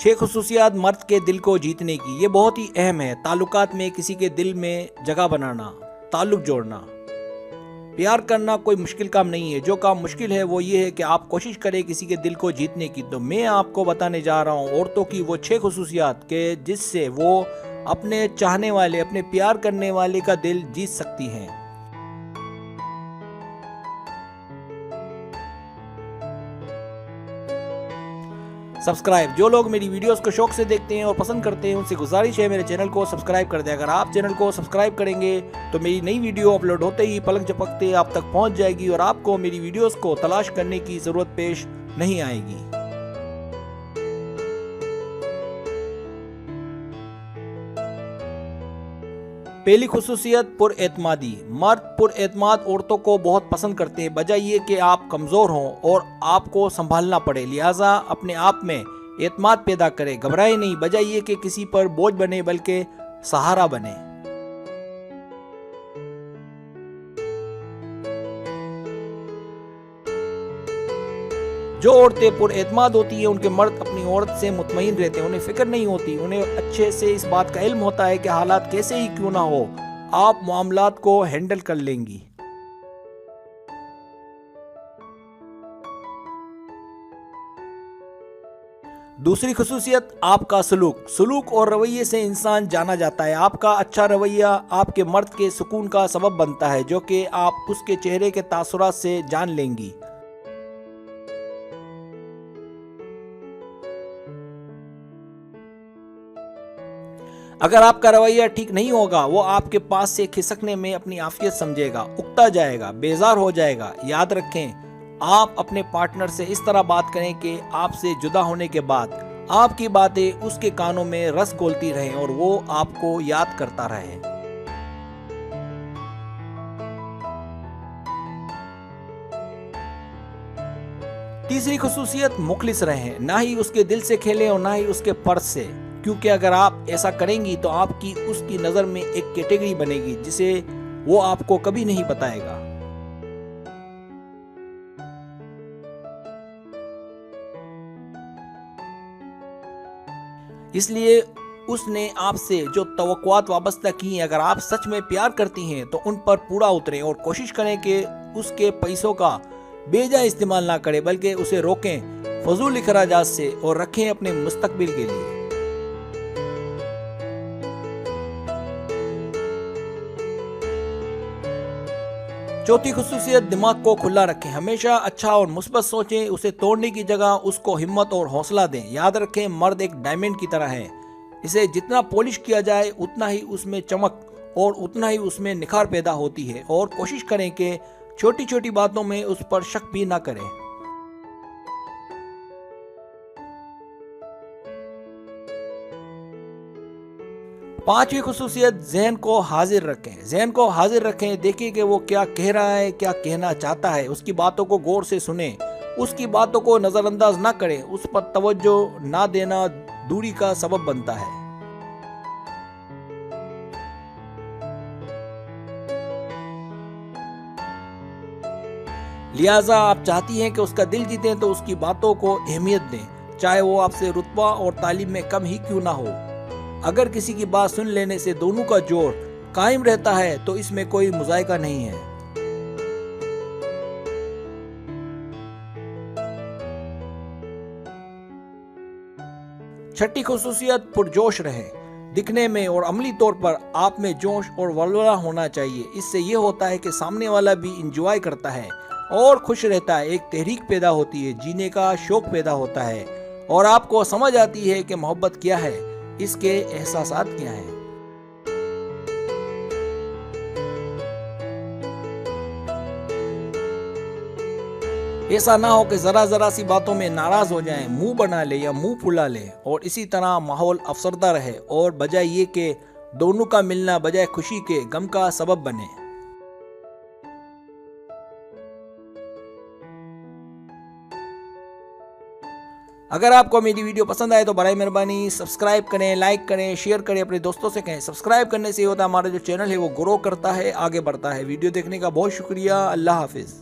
6 खुसूसियात मर्द के दिल को जीतने की, ये बहुत ही अहम है। ताल्लुकात में किसी के दिल में जगह बनाना, ताल्लुक जोड़ना। प्यार करना कोई मुश्किल काम नहीं है। जो काम मुश्किल है वो ये है कि आप कोशिश करें किसी के दिल को जीतने की। तो मैं आपको बताने जा रहा हूँ औरतों की वो 6 खुसूसियात के जिससे वो अपने चाहने वाले, अपने प्यार करने वाले का दिल जीत सकती हैं। सब्सक्राइब, जो लोग मेरी वीडियोस को शौक से देखते हैं और पसंद करते हैं उनसे गुजारिश है मेरे चैनल को सब्सक्राइब कर दें। अगर आप चैनल को सब्सक्राइब करेंगे तो मेरी नई वीडियो अपलोड होते ही पलक झपकते आप तक पहुंच जाएगी और आपको मेरी वीडियोस को तलाश करने की जरूरत पेश नहीं आएगी। पहली खुसूसियत पुरएतमादी। मर्द पुरएतमाद औरतों को बहुत पसंद करते हैं। वजह ये कि आप कमज़ोर हों और आपको संभालना पड़े, लिहाजा अपने आप में एतमाद पैदा करें। घबराएं नहीं। वजह ये कि किसी पर बोझ बने बल्कि सहारा बने। जो औरतें पुरएतमाद होती हैं उनके मर्द अपनी औरत से मुतमईन रहते हैं। उन्हें फिक्र नहीं होती। उन्हें अच्छे से इस बात का इल्म होता है कि हालात कैसे ही क्यों ना हो आप मामलात को हैंडल कर लेंगी। दूसरी खुसूसियत आपका सलूक और रवैये से इंसान जाना जाता है। आपका अच्छा रवैया आपके मर्द के सुकून का सबब बनता है, जो कि आप उसके चेहरे के तासुरात से जान लेंगी। अगर आपका रवैया ठीक नहीं होगा वो आपके पास से खिसकने में अपनी आफियत समझेगा, उकता जाएगा, बेजार हो जाएगा। याद रखें, आप अपने पार्टनर से इस तरह बात करें कि आपसे जुदा होने के बाद आपकी बातें उसके कानों में रस घोलती रहें और वो आपको याद करता रहे। तीसरी खुसूसियत मुखलिस रहें। ना ही उसके दिल से खेलें और ना ही उसके पर्स से, क्योंकि अगर आप ऐसा करेंगी तो आपकी उसकी नज़र में एक कैटेगरी बनेगी जिसे वो आपको कभी नहीं बताएगा। इसलिए उसने आपसे जो तवक्कुआत वाबस्ता की हैं, अगर आप सच में प्यार करती हैं तो उन पर पूरा उतरें और कोशिश करें कि उसके पैसों का बेजा इस्तेमाल ना करें, बल्कि उसे रोकें फजूल इखराजात से और रखें अपने मुस्तकबिल के लिए। चौथी खुसूसियत दिमाग को खुला रखें। हमेशा अच्छा और मुस्बत सोचें। उसे तोड़ने की जगह उसको हिम्मत और हौसला दें। याद रखें, मर्द एक डायमंड की तरह है। इसे जितना पॉलिश किया जाए उतना ही उसमें चमक और उतना ही उसमें निखार पैदा होती है। और कोशिश करें कि छोटी छोटी बातों में उस पर शक भी ना करें। पांचवी खुसूसियत जहन को हाजिर रखें। जहन को हाजिर रखें, देखिए कि वो क्या कह रहा है, क्या कहना चाहता है। उसकी बातों को गौर से सुने, उसकी बातों को नजरअंदाज ना करें। उस पर तवज्जो ना देना दूरी का सबब बनता है। लिहाजा आप चाहती हैं कि उसका दिल जीतें तो उसकी बातों को अहमियत दें, चाहे वो आपसे रुतबा और तालीम में कम ही क्यों ना हो। अगर किसी की बात सुन लेने से दोनों का जोर कायम रहता है तो इसमें कोई मुज़ायका नहीं है। छठी खुसूसियत पुरजोश रहें। दिखने में और अमली तौर पर आप में जोश और वलवला होना चाहिए। इससे यह होता है कि सामने वाला भी इंजॉय करता है और खुश रहता है। एक तहरीक पैदा होती है, जीने का शौक पैदा होता है और आपको समझ आती है कि मोहब्बत क्या है, इसके एहसासात क्या हैं। ऐसा ना हो कि जरा जरा सी बातों में नाराज हो जाएं, मुंह बना ले या मुंह फुला ले और इसी तरह माहौल अफसरदा रहे और बजाय ये कि दोनों का मिलना बजाय खुशी के गम का सबब बने। अगर आपको मेरी वीडियो पसंद आए तो बराए मेहरबानी सब्सक्राइब करें, लाइक करें, शेयर करें, अपने दोस्तों से कहें। सब्सक्राइब करने से होता है हमारा जो चैनल है वो ग्रो करता है, आगे बढ़ता है। वीडियो देखने का बहुत शुक्रिया। अल्लाह हाफिज़।